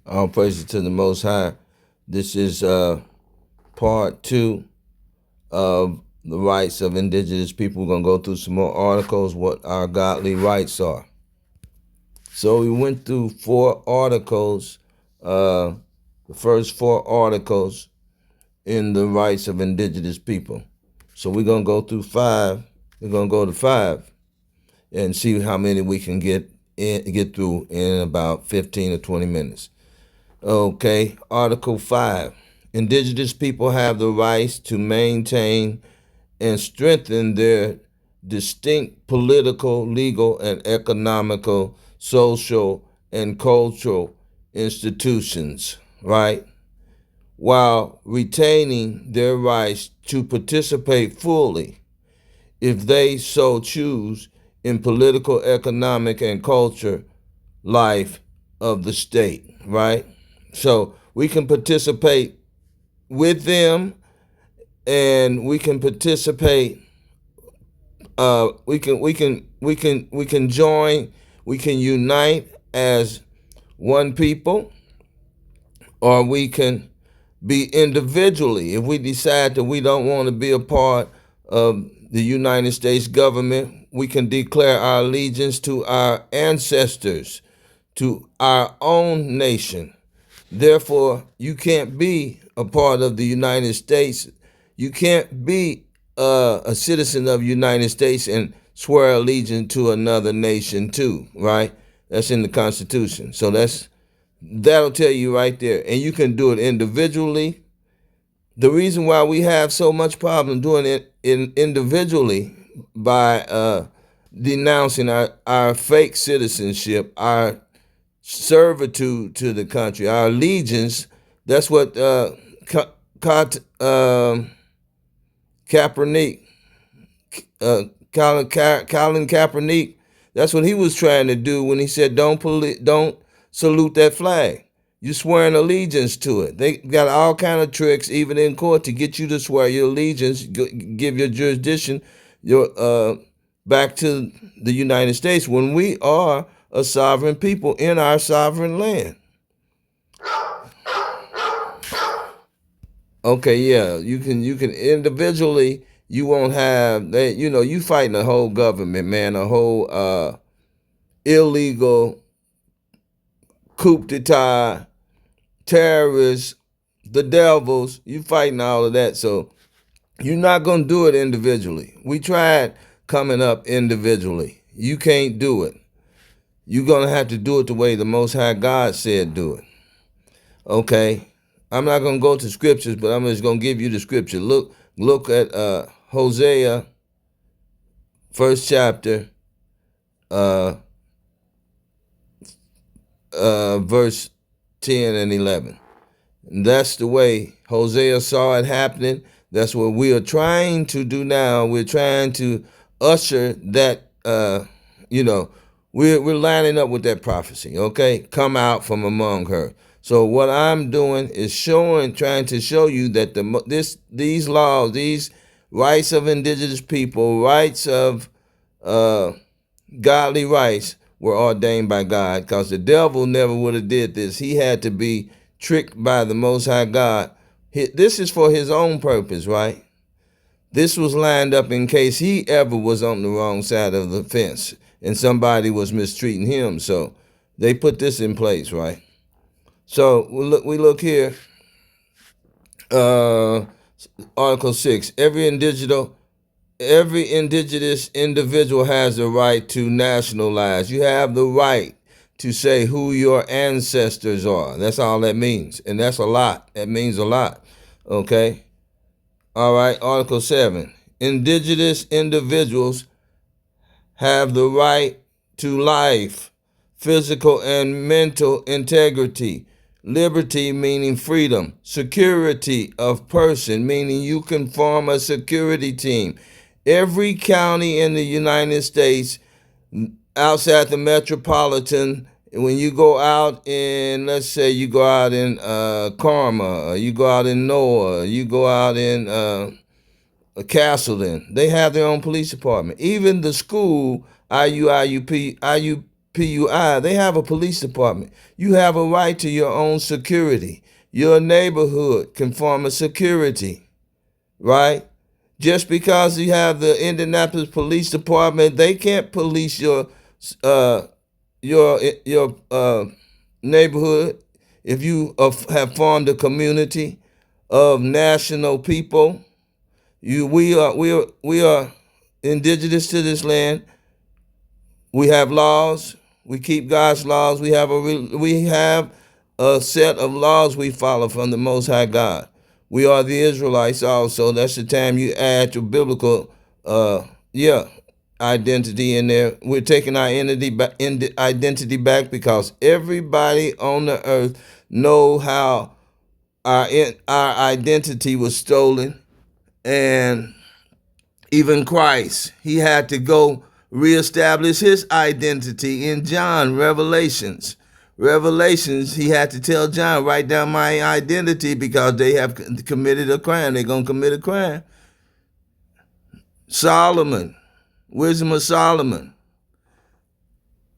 All praises to the Most High. This is part two of the rights of indigenous people. We're going to go through some more articles, what our godly rights are. So we went through four articles, the first four articles in the rights of indigenous people. So we're going to go through five. We're going to go to five and see how many we can get through in about 15 or 20 minutes. Okay, Article 5. Indigenous people have the rights to maintain and strengthen their distinct political, legal, and economical, social, and cultural institutions, right? While retaining their rights to participate fully, if they so choose, in political, economic, and culture life of the state, right? So we can participate with them, and we can participate. We can join. We can unite as one people, or we can be individually. If we decide that we don't want to be a part of the United States government, we can declare our allegiance to our ancestors, to our own nation. Therefore, you can't be a part of the United States. You can't be a citizen of the United States and swear allegiance to another nation too, right? That's in the Constitution. So that'll tell you right there. And you can do it individually. The reason why we have so much problem doing it individually by denouncing our fake citizenship, our servitude to the country, our allegiance. That's what Kaepernick, Colin Kaepernick, that's what he was trying to do when he said, don't salute that flag. You swearing allegiance to it. They got all kind of tricks, even in court, to get you to swear your allegiance, give your jurisdiction, your back to the United States when we are a sovereign people in our sovereign land. Okay, yeah, you can individually. You won't have that. You fighting the whole government, man, a whole illegal coup d'etat, terrorists, the devils. You fighting all of that, so you're not gonna do it individually. We tried coming up individually. You can't do it. You're gonna have to do it the way the Most High God said do it. Okay, I'm not gonna go to scriptures, but I'm just gonna give you the scripture. Look at Hosea, first chapter, uh, verse 10 and 11. And that's the way Hosea saw it happening. That's what we are trying to do now. We're trying to usher that. We're lining up with that prophecy. Okay, come out from among her. So what I'm doing is trying to show you that these laws, these rights of indigenous people, rights of godly rights, were ordained by God, because the devil never would have did this. He had to be tricked by the Most High God. This is for his own purpose, right? This was lined up in case he ever was on the wrong side of the fence and somebody was mistreating him. So they put this in place, right? So we look here, Article 6. Every indigenous individual has the right to nationalize. You have the right to say who your ancestors are. That's all that means. And that's a lot. That means a lot. Okay? All right, Article 7. Indigenous individuals have the right to life, physical and mental integrity, liberty meaning freedom, security of person meaning you can form a security team. Every county in the United States outside the metropolitan, when you go out in, let's say you go out in Karma, or you go out in Noah, you go out in Castleton, they have their own police department. Even the school, IUP, PUI, they have a police department. You have a right to your own security. Your neighborhood can form a security, right? Just because you have the Indianapolis Police Department, they can't police uh, your neighborhood. If you have formed a community of national people, we are indigenous to this land. We have laws. We keep God's laws. We have a set of laws we follow from the Most High God. We are the Israelites also. That's the time you add your biblical, yeah, identity in there. We're taking our identity back because everybody on the earth know how our identity was stolen, and even Christ, he had to go reestablish his identity in John, Revelations, he had to tell John, write down my identity because they have committed a crime. They're going to commit a crime. Solomon, Wisdom of Solomon,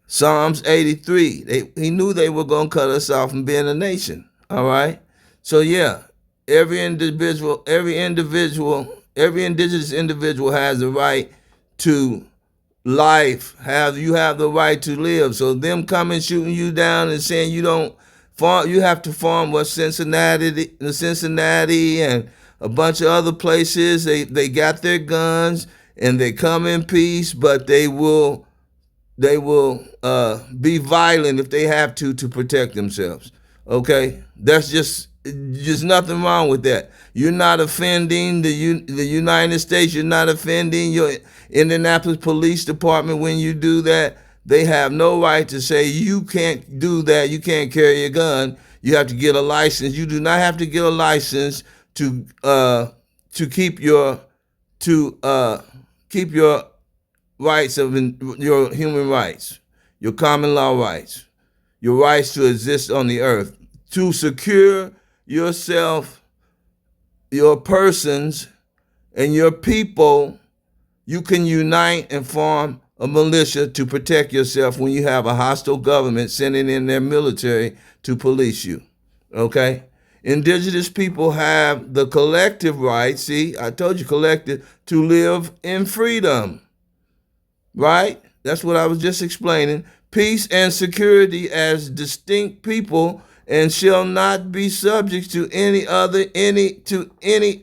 Psalms 83. He knew they were going to cut us off from being a nation. All right? So yeah, every indigenous individual has the right to life. You have the right to live. So them coming shooting you down and saying you don't farm, you have to farm what Cincinnati and a bunch of other places. They got their guns and they come in peace, but they will be violent if they have to protect themselves. Okay, that's just nothing wrong with that. You're not offending the United States. You're not offending your Indianapolis Police Department when you do that. They have no right to say you can't do that. You can't carry a gun. You have to get a license. You do not have to get a license to keep your rights of your human rights, your common law rights, your rights to exist on the earth, to secure yourself, your persons, and your people. You can unite and form a militia to protect yourself when you have a hostile government sending in their military to police you. Okay? Indigenous people have the collective right, see, I told you collective, to live in freedom. Right? That's what I was just explaining. Peace and security as distinct people, and shall not be subject to any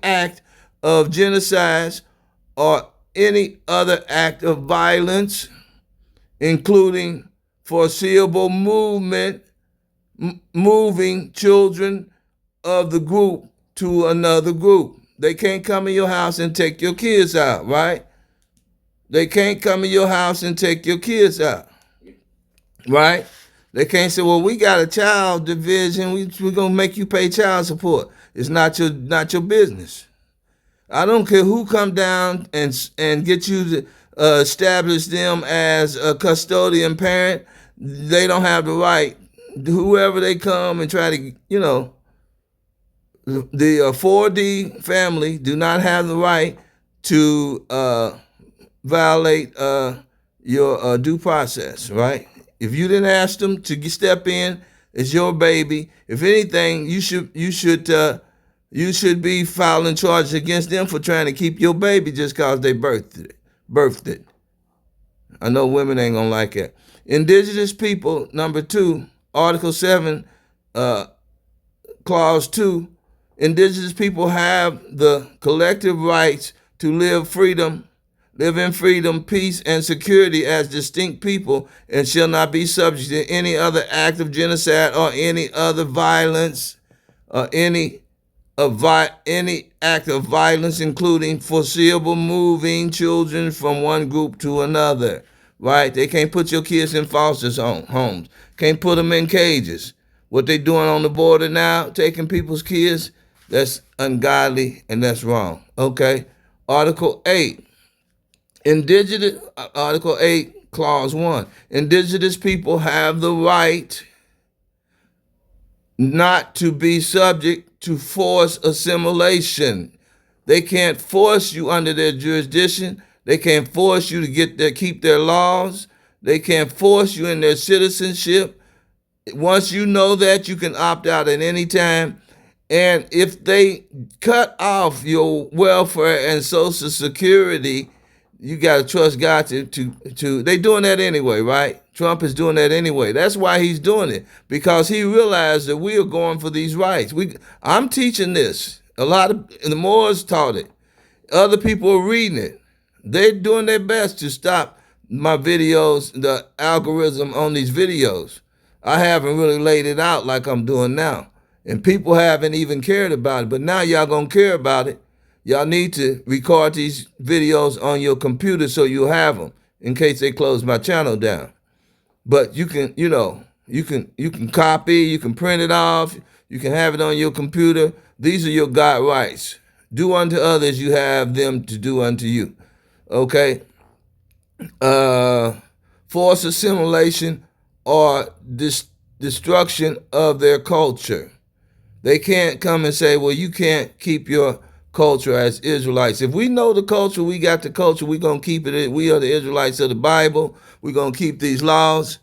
act of genocide or any other act of violence, including foreseeable moving children of the group to another group. They can't come in your house and take your kids out, right? They can't come in your house and take your kids out, right? They can't say, well, we got a child division. We're going to make you pay child support. It's not your business. I don't care who come down and get you to establish them as a custodian parent. They don't have the right. Whoever they come and try to, the 4D family do not have the right to violate your due process, right? If you didn't ask them to step in, it's your baby. If anything, you should be filing charges against them for trying to keep your baby just because they birthed it. I know women ain't gonna like it. Indigenous people, number 2, Article 7, Clause 2. Indigenous people have the collective rights to live in freedom, peace, and security as distinct people, and shall not be subject to any other act of genocide or any other violence, or any act of violence, including foreseeable moving children from one group to another. Right? They can't put your kids in foster homes. Can't put them in cages. What they doing on the border now, taking people's kids, that's ungodly and that's wrong. Okay? Article 8. Article 8, Clause 1. Indigenous people have the right not to be subject to forced assimilation. They can't force you under their jurisdiction. They can't force you to keep their laws. They can't force you in their citizenship. Once you know that, you can opt out at any time. And if they cut off your welfare and Social Security, you got to trust God to. They doing that anyway, right? Trump is doing that anyway. That's why he's doing it, because he realized that we are going for these rights. I'm teaching this. A lot of the Moors taught it. Other people are reading it. They're doing their best to stop my videos, the algorithm on these videos. I haven't really laid it out like I'm doing now. And people haven't even cared about it. But now y'all gonna care about it. Y'all need to record these videos on your computer so you'll have them in case they close my channel down. But you can, you can copy, you can print it off, you can have it on your computer. These are your God rights. Do unto others you have them to do unto you. Okay? Forced assimilation or destruction of their culture. They can't come and say, well, you can't keep your culture as Israelites. If we know the culture, we got the culture, we're going to keep it. We are the Israelites of the Bible. We're going to keep these laws.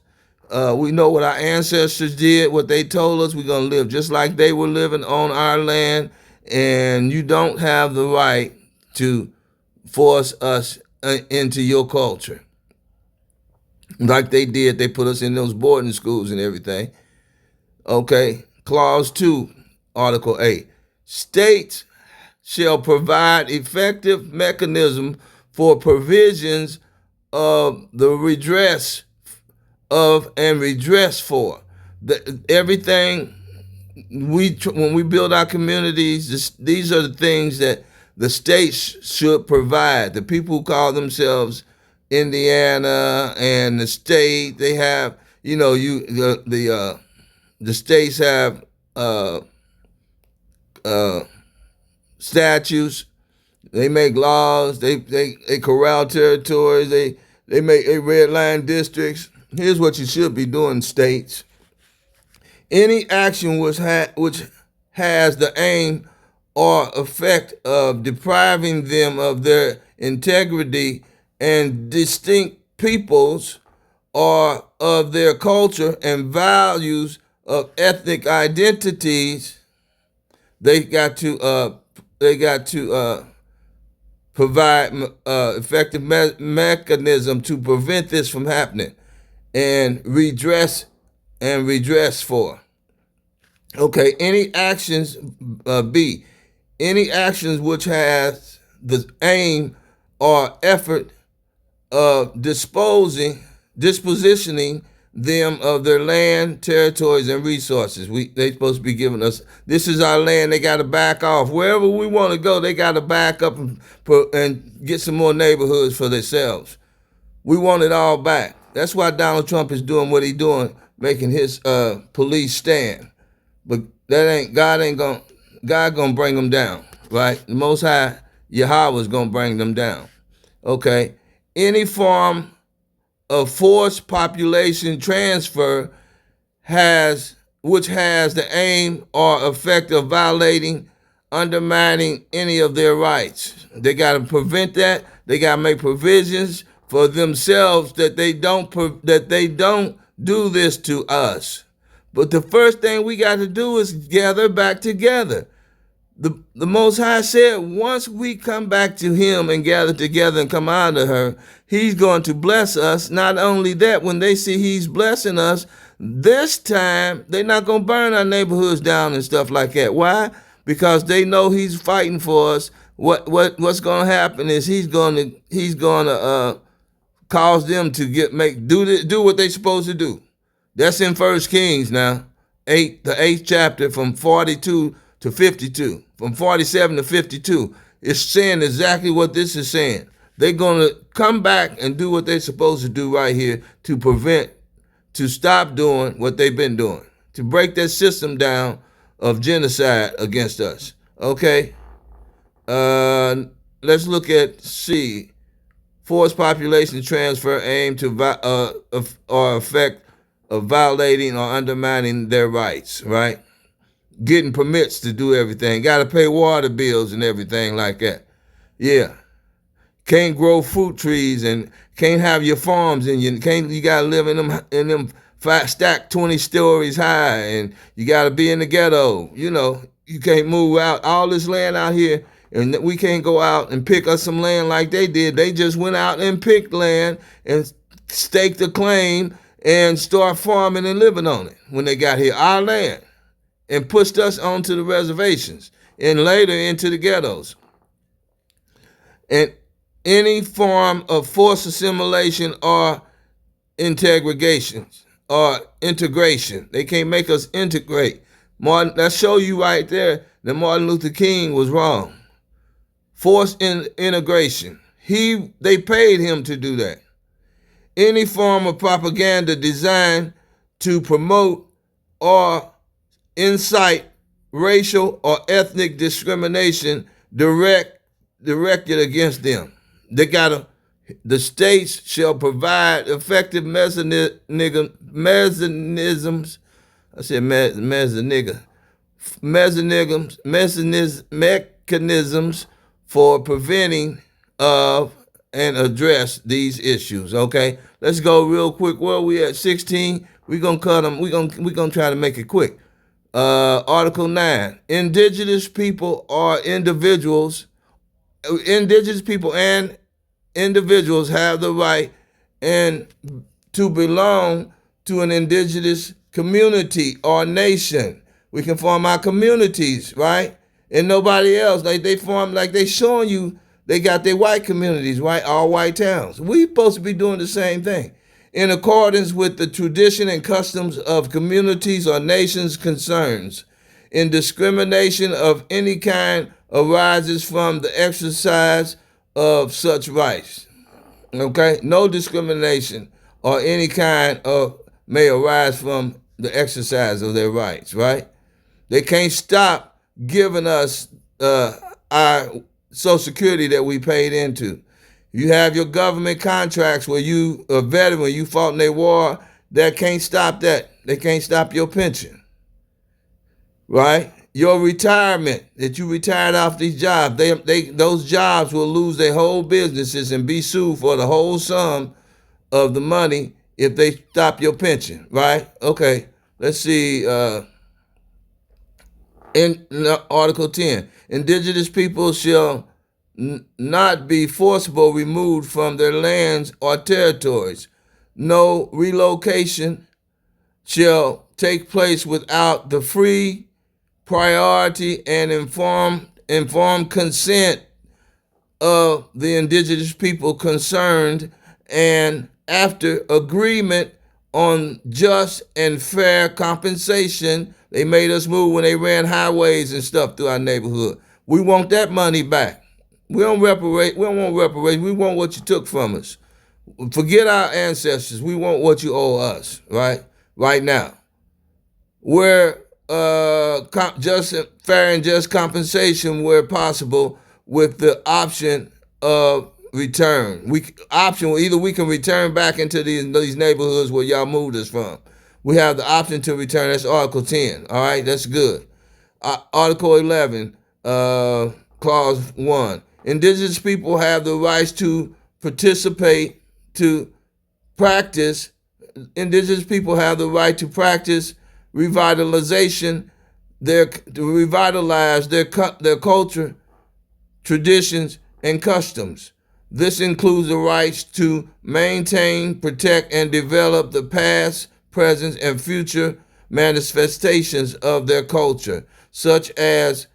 We know what our ancestors did, what they told us. We're going to live just like they were living on our land. And you don't have the right to force us into your culture. Like they did, they put us in those boarding schools and everything. Okay, Clause 2, Article 8. States shall provide effective mechanism for provisions of the redress of and redress for. Everything when we build our communities, these are the things that the states should provide. The people who call themselves Indiana and the state, they have, the states have statutes. They make laws. They corral territories. They make red line districts. Here's what you should be doing, states. Any action which has the aim or effect of depriving them of their integrity and distinct peoples or of their culture and values of ethnic identities, they got to provide effective mechanism to prevent this from happening and redress for. Okay, any actions, B, any actions which has the aim or effort of dispositioning them of their land, territories, and resources. They supposed to be giving us, this is our land, they got to back off. Wherever we want to go, they got to back up and get some more neighborhoods for themselves. We want it all back. That's why Donald Trump is doing what he's doing, making his police stand. But God gonna bring them down, right? The Most High, Yahweh, is gonna bring them down. Okay? Any form of forced population transfer which has the aim or effect of violating, undermining any of their rights. They got to prevent that. They got to make provisions for themselves that they don't do this to us. But the first thing we got to do is gather back together. The Most High said once we come back to him and gather together and come out of her, he's going to bless us. Not only that, when they see he's blessing us, this time they're not going to burn our neighborhoods down and stuff like that. Why? Because they know he's fighting for us. What's going to happen is he's going to cause them to do what they're supposed to do. That's in 1 Kings now, the 8th chapter from 42 to 52, from 47 to 52. It's saying exactly what this is saying. They're going to come back and do what they're supposed to do right here to stop doing what they've been doing, to break that system down of genocide against us. Okay? Let's look at C. Forced population transfer aim to or effect of violating or undermining their rights, right? Getting permits to do everything. Got to pay water bills and everything like that. Yeah. can't grow fruit trees and can't have your farms and you gotta live in them stacked 20 stories high and you gotta be in the ghetto. You can't move out all this land out here and we can't go out and pick up some land like they did. They just went out and picked land and staked a claim and start farming and living on it when they got here, our land, and pushed us onto the reservations and later into the ghettos. And any form of forced assimilation or integration. They can't make us integrate. That show you right there that Martin Luther King was wrong. Forced integration. They paid him to do that. Any form of propaganda designed to promote or incite racial or ethnic discrimination directed against them. The states shall provide effective mechanisms. I said mechanisms for preventing of and address these issues. Okay, let's go real quick. Where we at? 16. We're gonna cut them. We're gonna try to make it quick. Article 9. Indigenous people are individuals. Indigenous people and individuals have the right and to belong to an indigenous community or nation. We can form our communities, right? And nobody else. Like they form, like they showing you, they got their white communities, right? All white towns. We supposed to be doing the same thing. In accordance with the tradition and customs of communities or nations concerns. In discrimination of any kind arises from the exercise of such rights. Okay? No discrimination or any kind of may arise from the exercise of their rights, right? They can't stop giving us our Social Security that we paid into. You have your government contracts where you a veteran, you fought in a war, that can't stop that. They can't stop your pension. Right? Your retirement, that you retired off these jobs, those jobs will lose their whole businesses and be sued for the whole sum of the money if they stop your pension, right? Okay, let's see. In Article 10, indigenous people shall not be forcibly removed from their lands or territories. No relocation shall take place without the free, priority, and informed consent of the indigenous people concerned, and after agreement on just and fair compensation. They made us move when they ran highways and stuff through our neighborhood. We want that money back. We don't want reparations. We want what you took from us. Forget our ancestors. We want what you owe us, right? Right now. Where just fair and just compensation where possible, with the option of return. Either we can return back into these neighborhoods where y'all moved us from. We have the option to return. That's Article 10. All right, that's good. Article 11, Clause 1. Indigenous people have the rights to participate, to practice. Indigenous people have the right to practice revitalization, to revitalize their culture, traditions, and customs. This includes the rights to maintain, protect, and develop the past, present, and future manifestations of their culture, such as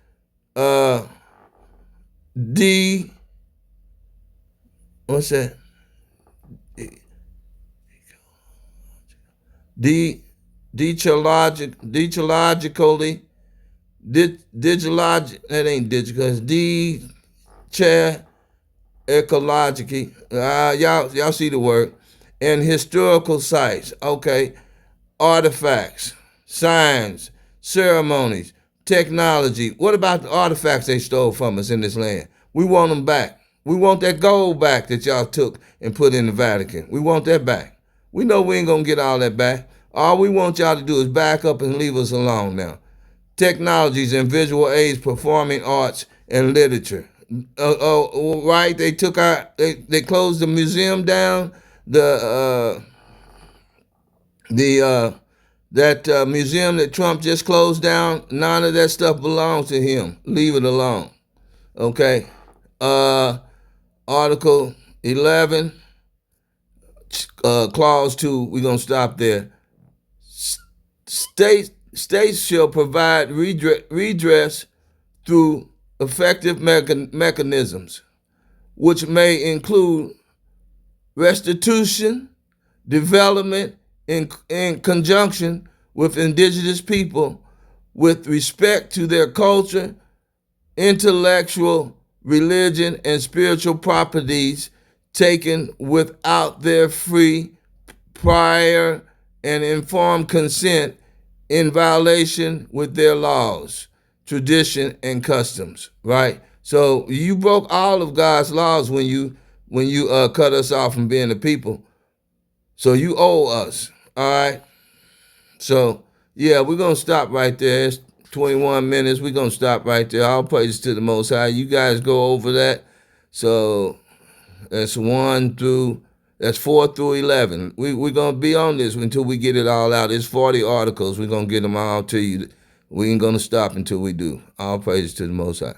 ecology, y'all see the word, and historical sites, okay, artifacts, signs, ceremonies, technology. What about the artifacts they stole from us in this land? We want them back. We want that gold back that y'all took and put in the Vatican. We want that back. We know we ain't gonna get all that back. All we want y'all to do is back up and leave us alone now. Technologies and visual aids, performing arts, and literature. Right. They took our. They closed the museum down. The that museum that Trump just closed down. None of that stuff belongs to him. Leave it alone. Okay. Uh, Article 11, Clause 2. We're gonna stop there. States shall provide redress through effective mechanisms, which may include restitution, development in conjunction with indigenous people with respect to their culture, intellectual, religion, and spiritual properties taken without their free, prior, and informed consent in violation with their laws, tradition, and customs, right? So you broke all of God's laws when you cut us off from being the people. So you owe us. All right. So yeah, we're gonna stop right there. It's 21 minutes. We're gonna stop right there. All praises to the Most High. You guys go over that. So that's that's 4 through 11. We're gonna be on this until we get it all out. It's 40 articles. We're gonna get them all to you. We ain't gonna stop until we do. All praises to the Most High.